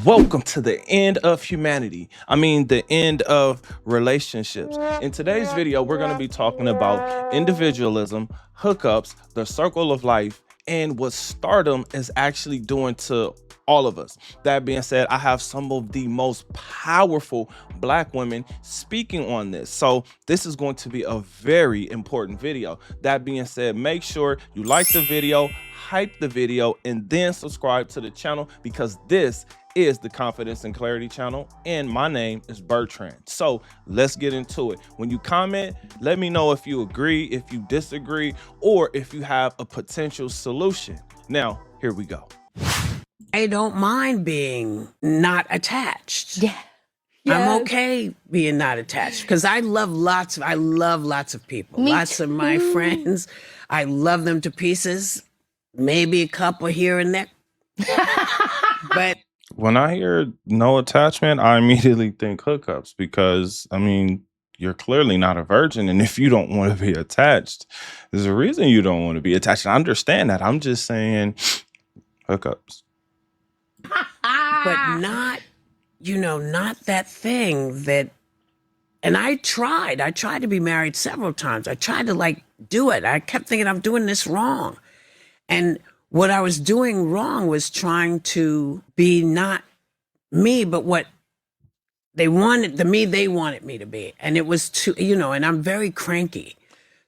Welcome to the end of humanity. I mean, the end of relationships. In today's video, we're going to be talking about individualism, hookups, the circle of life, and what stardom is actually doing to all of us. That being said, I have some of the most powerful Black women speaking on this. So this is going to be a very important video. That being said, make sure you like the video, hype the video, and then subscribe to the channel because this is the Confidence and Clarity channel, and my name is Bertrand. So let's get into it. When you comment, let me know if you agree, if you disagree, or if you have a potential solution. Now, here we go. I don't mind being not attached. Yeah. I'm okay being not attached because I love lots of people. Me Lots of my too. friends. I love them to pieces. Maybe a couple here and there. But When I hear no attachment, I immediately think hookups because, I mean, you're clearly not a virgin. And if you don't want to be attached, there's a reason you don't want to be attached. And I understand that. I'm just saying hookups. but not, not that thing that, and I tried to be married several times. I tried to do it. I kept thinking I'm doing this wrong. And what I was doing wrong was trying to be not me, but what they wanted, the me they wanted me to be. And it was too, and I'm very cranky.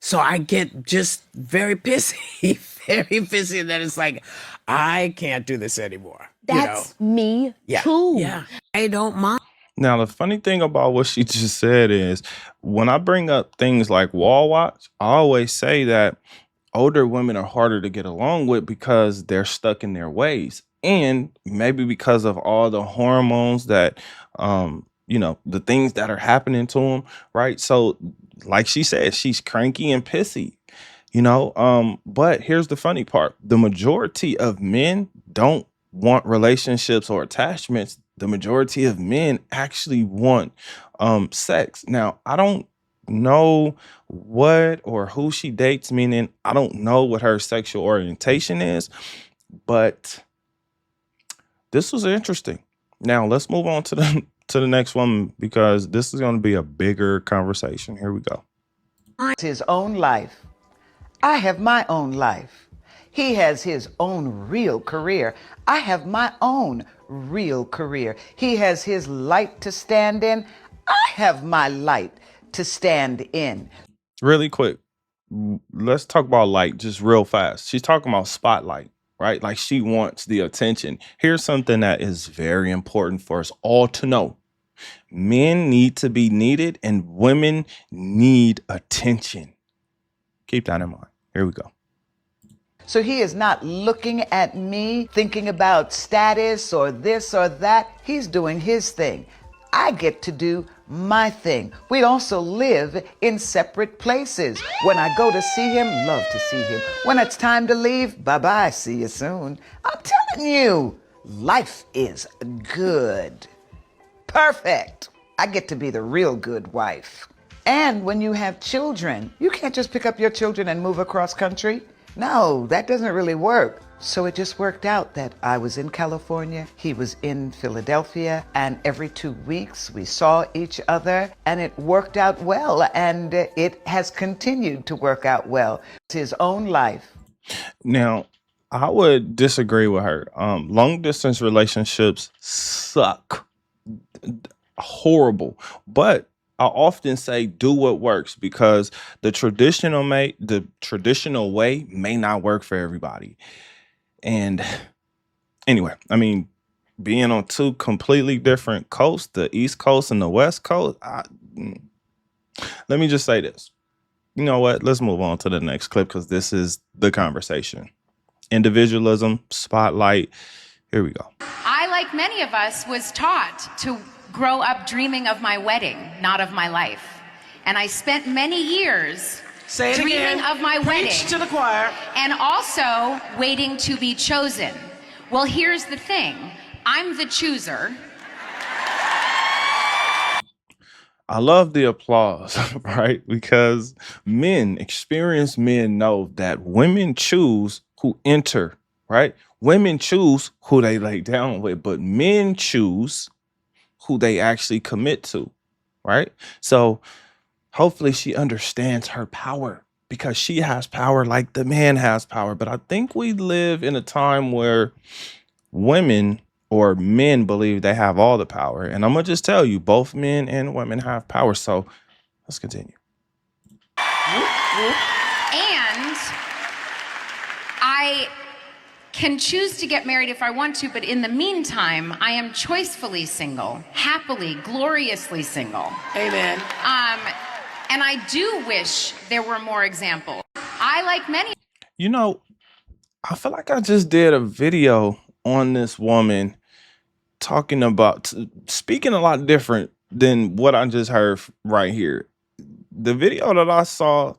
So I get just very pissy, very pissy. And then it's like, I can't do this anymore. That's me too. Yeah. I don't mind. Now, the funny thing about what she just said is when I bring up things like wall watch, I always say that older women are harder to get along with because they're stuck in their ways. And maybe because of all the hormones that, the things that are happening to them, right? So, like she said, she's cranky and pissy, but here's the funny part. The majority of men don't want relationships or attachments. The majority of men actually want sex. Now, I don't know what or who she dates, meaning I don't know what her sexual orientation is, but this was interesting. Now let's move on to the next one because this is going to be a bigger conversation. Here we go. His own life. I have my own life. He has his own real career. I have my own real career. He has his light to stand in. I have my light to stand in. Really quick, let's talk about light just real fast. She's talking about spotlight, right? Like she wants the attention. Here's something that is very important for us all to know. Men need to be needed and women need attention. Keep that in mind. Here we go. So he is not looking at me, thinking about status or this or that. He's doing his thing. I get to do my thing. We also live in separate places. When I go to see him, love to see him. When it's time to leave, bye-bye, see you soon. I'm telling you, life is good. Perfect. I get to be the real good wife. And when you have children, you can't just pick up your children and move across country. No, that doesn't really work. So it just worked out that I was in California, he was in Philadelphia, and every 2 weeks we saw each other, and it worked out well, and it has continued to work out well. It's his own life. Now, I would disagree with her. Long distance relationships suck. Horrible. But I often say do what works because the traditional way may not work for everybody. And anyway, I mean, being on two completely different coasts, the East Coast and the West Coast, let me just say this. You know what? Let's move on to the next clip because this is the conversation. Individualism, spotlight. Here we go. I, like many of us, was taught to grow up dreaming of my wedding, not of my life. And I spent many years dreaming of my wedding to the choir. and also waiting to be chosen. Well, here's the thing. I'm the chooser. I love the applause, right? Because experienced men know that women choose who enter, right? Women choose who they lay down with, but men choose who they actually commit to, right? So hopefully she understands her power, because she has power like the man has power. But I think we live in a time where women or men believe they have all the power. And I'm gonna just tell you, both men and women have power. So let's continue. And I can choose to get married if I want to, but in the meantime, I am choicefully single, happily, gloriously single. Amen. And I do wish there were more examples. I, like many. You know, I feel like I just did a video on this woman talking about, speaking a lot different than what I just heard right here. The video that I saw,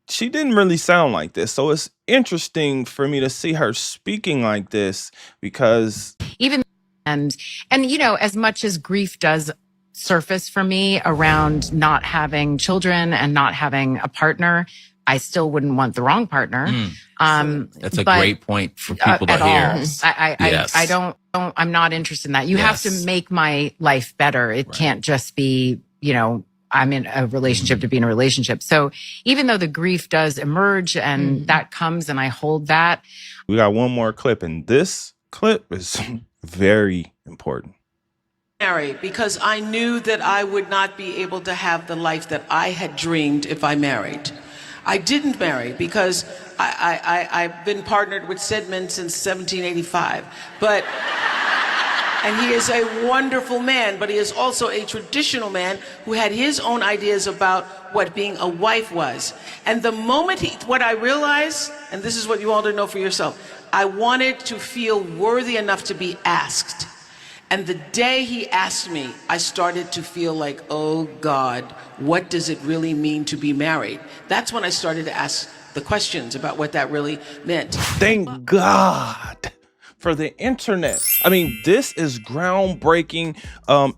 she didn't really sound like this. So it's interesting for me to see her speaking like this, because even and you know, as much as grief does surface for me around not having children and not having a partner, I still wouldn't want the wrong partner. That's a great point for people to hear. I'm not interested in that. You have to make my life better. It can't just be, you know, I'm in a relationship to be in a relationship. So even though the grief does emerge and that comes and I hold that. We got one more clip, and this clip is very important. Marry, because I knew that I would not be able to have the life that I had dreamed if I married. I didn't marry because I've been partnered with Stedman since 1785, and he is a wonderful man, but he is also a traditional man who had his own ideas about what being a wife was. And the moment what I realized, and this is what you all to know for yourself, I wanted to feel worthy enough to be asked. And the day he asked me, I started to feel like, oh God, what does it really mean to be married? That's when I started to ask the questions about what that really meant. Thank God for the internet. I mean, this is groundbreaking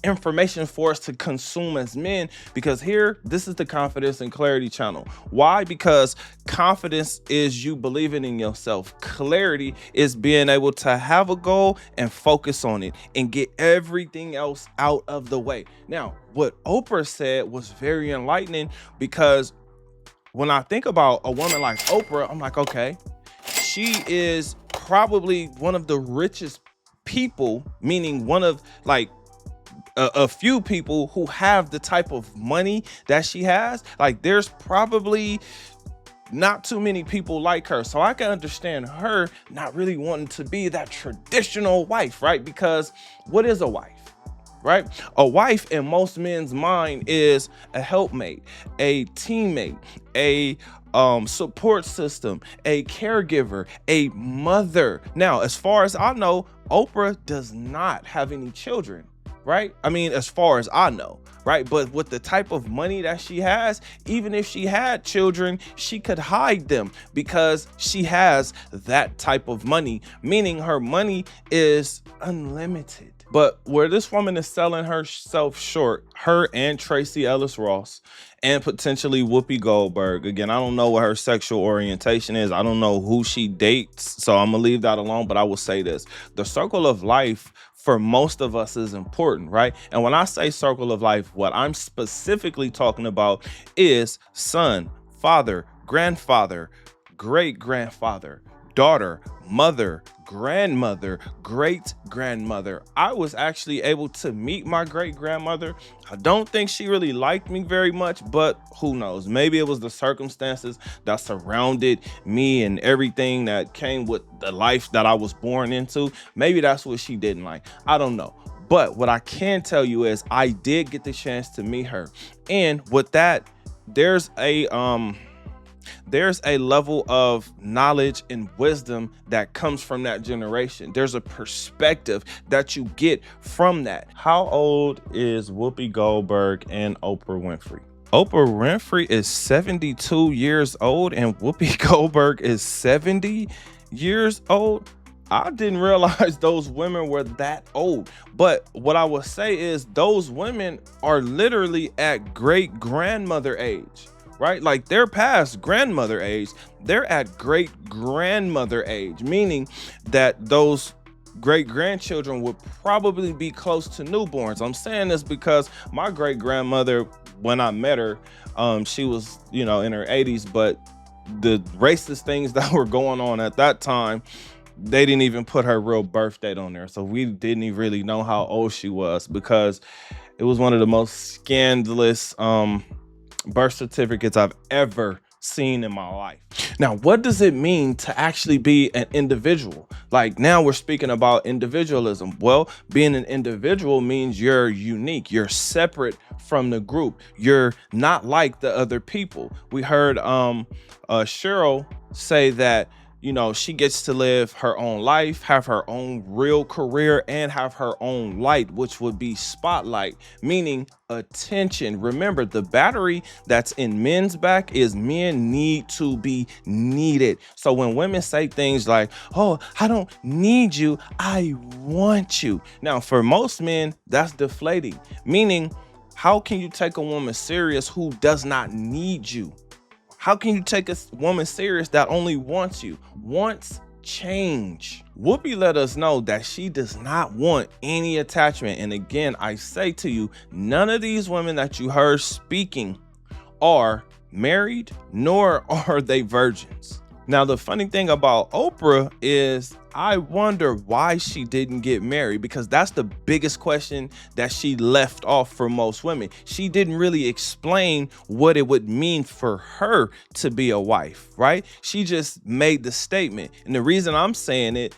information for us to consume as men, because here, this is the Confidence and Clarity channel. Why? Because confidence is you believing in yourself. Clarity is being able to have a goal and focus on it and get everything else out of the way. Now, what Oprah said was very enlightening, because when I think about a woman like Oprah, I'm like, okay, she is probably one of the richest people, meaning one of like a few people who have the type of money that she has. Like, there's probably not too many people like her. So I can understand her not really wanting to be that traditional wife, right? Because what is a wife? Right? A wife in most men's mind is a helpmate, a teammate, a support system, a caregiver, a mother. Now, as far as I know, Oprah does not have any children, right? I mean, as far as I know, right? But with the type of money that she has, even if she had children, she could hide them because she has that type of money, meaning her money is unlimited. But where this woman is selling herself short, her and Tracy Ellis Ross and potentially Whoopi Goldberg, again, I don't know what her sexual orientation is. I don't know who she dates, so I'm gonna leave that alone. But I will say this: the circle of life for most of us is important, right? And when I say circle of life, what I'm specifically talking about is son, father, grandfather, great-grandfather, daughter, mother, grandmother, great-grandmother. I was actually able to meet my great-grandmother. I don't think she really liked me very much, but who knows? Maybe it was the circumstances that surrounded me and everything that came with the life that I was born into. Maybe that's what she didn't like. I don't know. But what I can tell you is I did get the chance to meet her. And with that, there's a level of knowledge and wisdom that comes from that generation. There's a perspective that you get from that. How old is Whoopi Goldberg and Oprah Winfrey? Oprah Winfrey is 72 years old and Whoopi Goldberg is 70 years old. I didn't realize those women were that old. But what I will say is those women are literally at great grandmother age. right? Like they're past grandmother age, they're at great grandmother age, meaning that those great grandchildren would probably be close to newborns. I'm saying this because my great grandmother, when I met her, she was, in her 80s, but the racist things that were going on at that time, they didn't even put her real birth date on there. So we didn't even really know how old she was, because it was one of the most scandalous birth certificates I've ever seen in my life. Now, what does it mean to actually be an individual? Like, now we're speaking about individualism. Well, being an individual means you're unique, you're separate from the group, you're not like the other people. We heard Cheryl say that she gets to live her own life, have her own real career, and have her own light, which would be spotlight, meaning attention. Remember, the battery that's in men's back is men need to be needed. So when women say things like, oh, I don't need you, I want you. Now, for most men, that's deflating, meaning how can you take a woman serious who does not need you? How can you take a woman serious that only wants you? Wants change. Whoopi let us know that she does not want any attachment. And again, I say to you, none of these women that you heard speaking are married, nor are they virgins. Now, the funny thing about Oprah is I wonder why she didn't get married, because that's the biggest question that she left off for most women. She didn't really explain what it would mean for her to be a wife, right? She just made the statement. And the reason I'm saying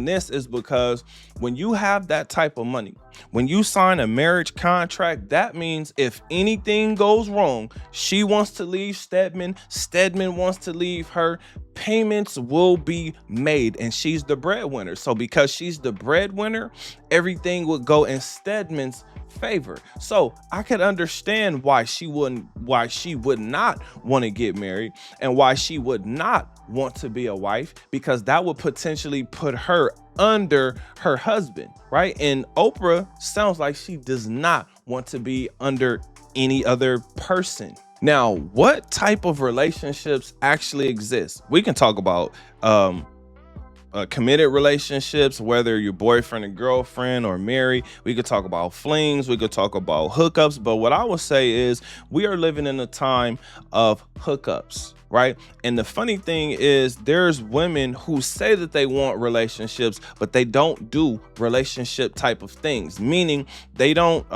this is because when you have that type of money, when you sign a marriage contract, that means if anything goes wrong, she wants to leave Stedman, Stedman wants to leave her, payments will be made, and she's the breadwinner. So because she's the breadwinner, everything would go in Stedman's favor. So I could understand why she would not want to get married, and why she would not want to be a wife, because that would potentially put her under her husband, right? And Oprah sounds like she does not want to be under any other person. Now, what type of relationships actually exist? We can talk about committed relationships, whether you're boyfriend and girlfriend or married. We could talk about flings, we could talk about hookups, but what I would say is we are living in a time of hookups, right? And the funny thing is there's women who say that they want relationships, but they don't do relationship type of things, meaning they don't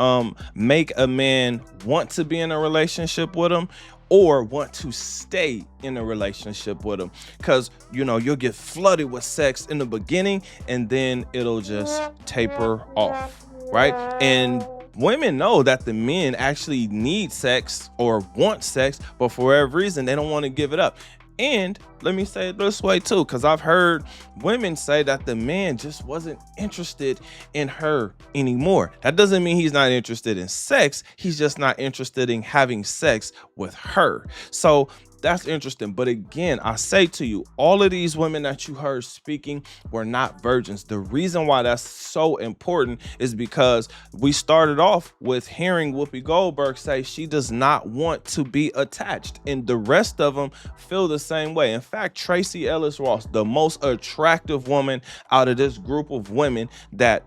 make a man want to be in a relationship with them or want to stay in a relationship with them, because you'll get flooded with sex in the beginning and then it'll just taper off, right? And women know that the men actually need sex or want sex, but for whatever reason they don't want to give it up. And let me say it this way too, because I've heard women say that the man just wasn't interested in her anymore. That doesn't mean he's not interested in sex. He's just not interested in having sex with her. So that's interesting. But again, I say to you, all of these women that you heard speaking were not virgins. The reason why that's so important is because we started off with hearing Whoopi Goldberg say she does not want to be attached, and the rest of them feel the same way. In fact, Tracy Ellis Ross, the most attractive woman out of this group of women that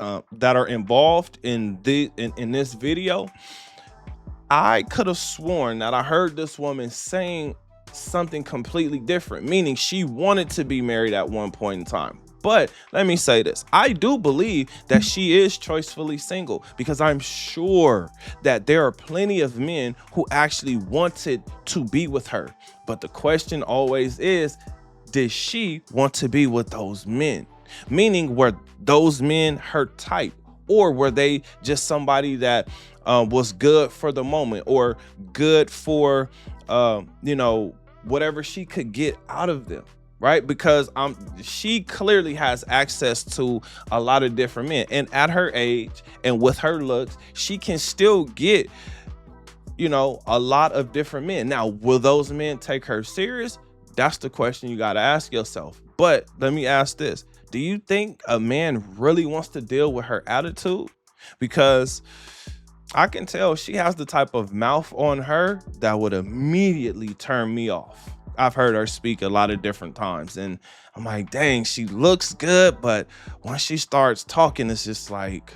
are involved in this video, I could have sworn that I heard this woman saying something completely different, meaning she wanted to be married at one point in time. But let me say this. I do believe that she is choicefully single, because I'm sure that there are plenty of men who actually wanted to be with her. But the question always is, did she want to be with those men? Meaning, were those men her type? Or were they just somebody that was good for the moment, or good for, whatever she could get out of them, right? Because she clearly has access to a lot of different men. And at her age and with her looks, she can still get, a lot of different men. Now, will those men take her serious? That's the question you got to ask yourself. But let me ask this. Do you think a man really wants to deal with her attitude? Because I can tell she has the type of mouth on her that would immediately turn me off. I've heard her speak a lot of different times, and I'm like, dang, she looks good, but once she starts talking, it's just like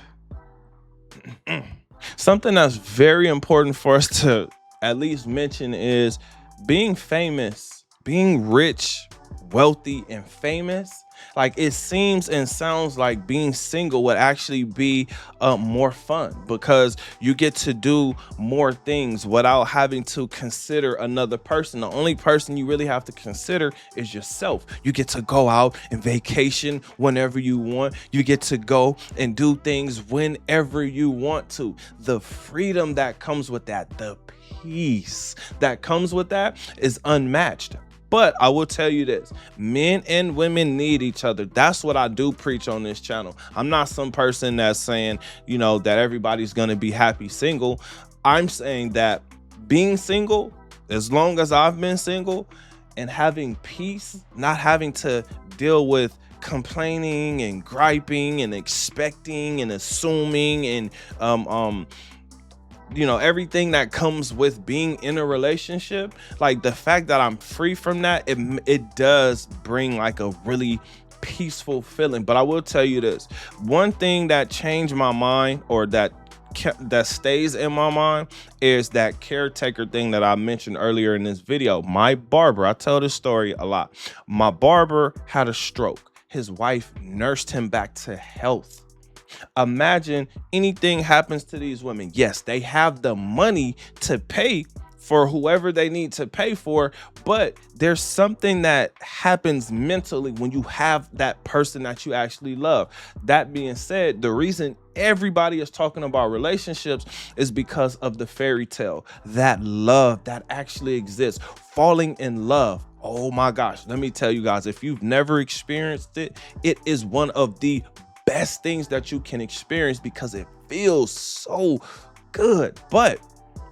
something that's very important for us to at least mention is being famous, being rich, wealthy, and famous. Like, it seems and sounds like being single would actually be more fun because you get to do more things without having to consider another person. The only person you really have to consider is yourself. You get to go out and vacation whenever you want. You get to go and do things whenever you want to. The freedom that comes with that, the peace that comes with that is unmatched. But I will tell you this, men and women need each other. That's what I do preach on this channel. I'm not some person that's saying, you know, that everybody's going to be happy single. I'm saying that being single, as long as I've been single, and having peace, not having to deal with complaining and griping and expecting and assuming and you know, everything that comes with being in a relationship, like the fact that I'm free from that, it does bring like a really peaceful feeling. But I will tell you this, one thing that changed my mind, or that stays in my mind, is that caretaker thing that I mentioned earlier in this video. My barber, I tell this story a lot. My barber had a stroke. His wife nursed him back to health. Imagine anything happens to these women. Yes, they have the money to pay for whoever they need to pay for, but there's something that happens mentally when you have that person that you actually love. That being said, the reason everybody is talking about relationships is because of the fairy tale, that love that actually exists, falling in love. Oh my gosh, let me tell you guys, if you've never experienced it, it is one of the best things that you can experience because it feels so good. But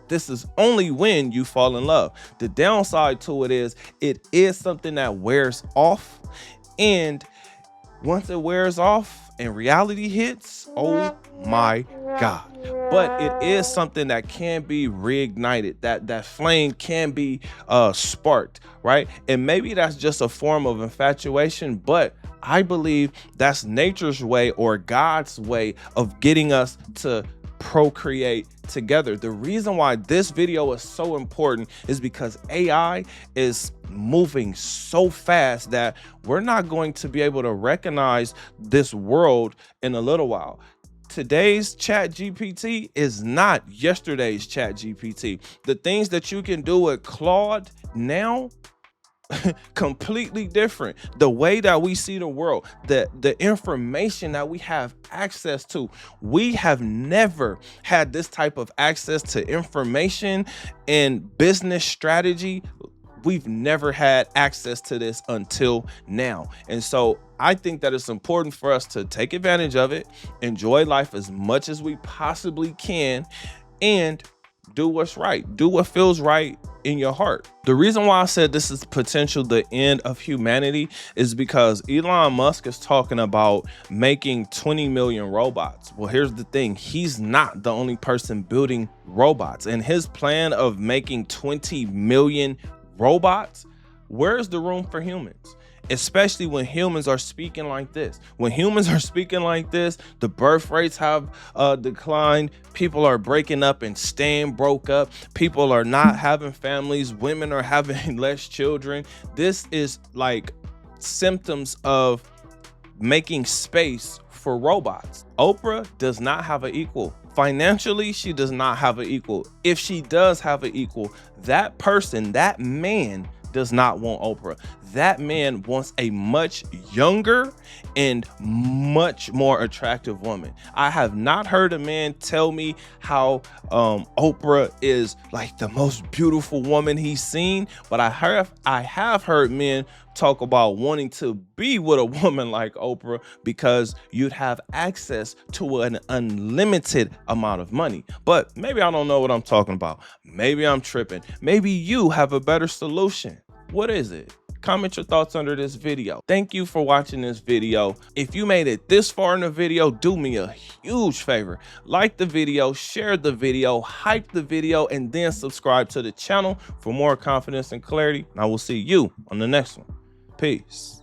this is only when you fall in love. The downside to it is something that wears off, and once it wears off and reality hits, oh my God. But it is something that can be reignited. That flame can be sparked, right? And maybe that's just a form of infatuation, but I believe that's nature's way, or God's way, of getting us to procreate together. The reason why this video is so important is because AI is moving so fast that we're not going to be able to recognize this world in a little while. Today's Chat GPT is not yesterday's Chat GPT. The things that you can do with Claude now, completely different. The way that we see the world, the information that we have access to, we have never had this type of access to information and business strategy. We've never had access to this until now. And so I think that it's important for us to take advantage of it, enjoy life as much as we possibly can, and do what's right. Do what feels right in your heart. The reason why I said this is potential the end of humanity is because Elon Musk is talking about making 20 million robots. Well, here's the thing. He's not the only person building robots. And his plan of making 20 million robots, where's the room for humans? Especially when humans are speaking like this. When humans are speaking like this, the birth rates have declined. People are breaking up and staying broke up. People are not having families. Women are having less children. This is like symptoms of making space for robots. Oprah does not have an equal. Financially, she does not have an equal. If she does have an equal, that person, that man, does not want Oprah. That man wants a much younger and much more attractive woman. I have not heard a man tell me how Oprah is like the most beautiful woman he's seen, but I have heard men talk about wanting to be with a woman like Oprah because you'd have access to an unlimited amount of money. But maybe I don't know what I'm talking about. Maybe I'm tripping. Maybe you have a better solution. What is it? Comment your thoughts under this video. Thank you for watching this video. If you made it this far in the video, do me a huge favor. Like the video, share the video, hype the video, and then subscribe to the channel for more confidence and clarity. And I will see you on the next one. Peace.